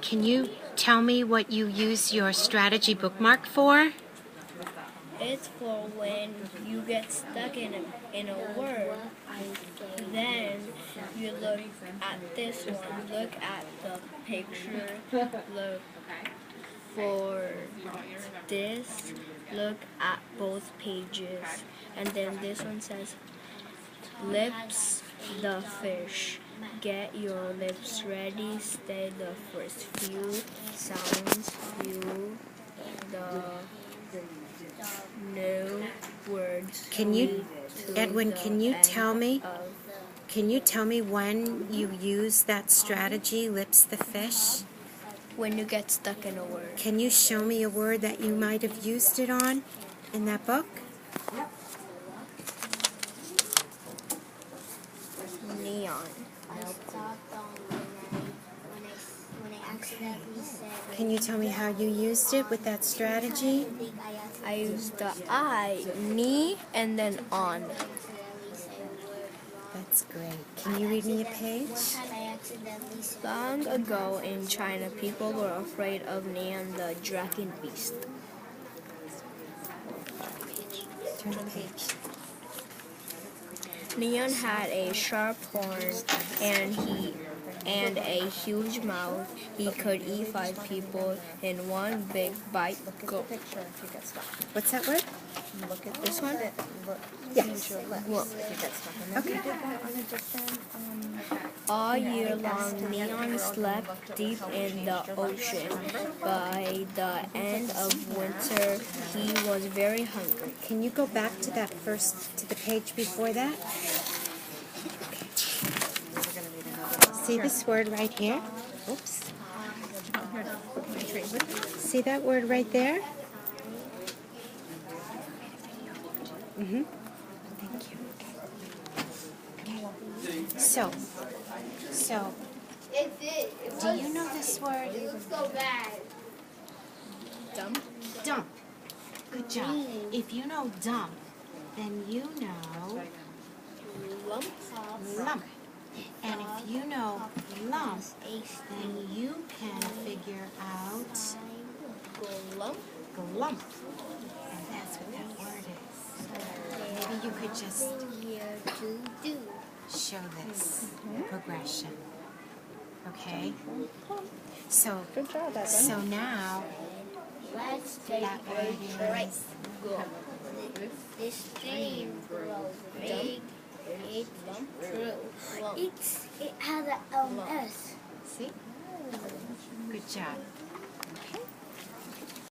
Can you tell me what you use your strategy bookmark for? It's for when you get stuck in a word, then you look at this one, look at the picture, look for this, look at both pages, and then this one says lips the fish. Get your lips ready, say the first few sounds, few the new words. Edwin, can you tell me when you use that strategy, lips the fish? When you get stuck in a word. Can you show me a word that you might have used it on in that book? Neon. Can you tell me how you used it with that strategy? I used the I, knee, and then on. That's great. Can you read me a page? Long ago in China, people were afraid of Neon, the dragon beast. Turn the page. Neon had a sharp horn and a huge mouth. He could eat 5 people in one big bite. Go. What's that word? Look at this one. Yes. Okay. All year long, Neon slept deep in the ocean. By the end of winter, he was very hungry. Can you go back to the page before that? See this word right here? Oops. See that word right there? Thank you. So, do you know this word? Dump. Dump. Good job. If you know dump, then you know lump. And if you know lump, then you can figure out glump. And that's what that word is. Maybe you could just show this progression. Okay? So now that word is This stream grows big. It has an S. see? Good job.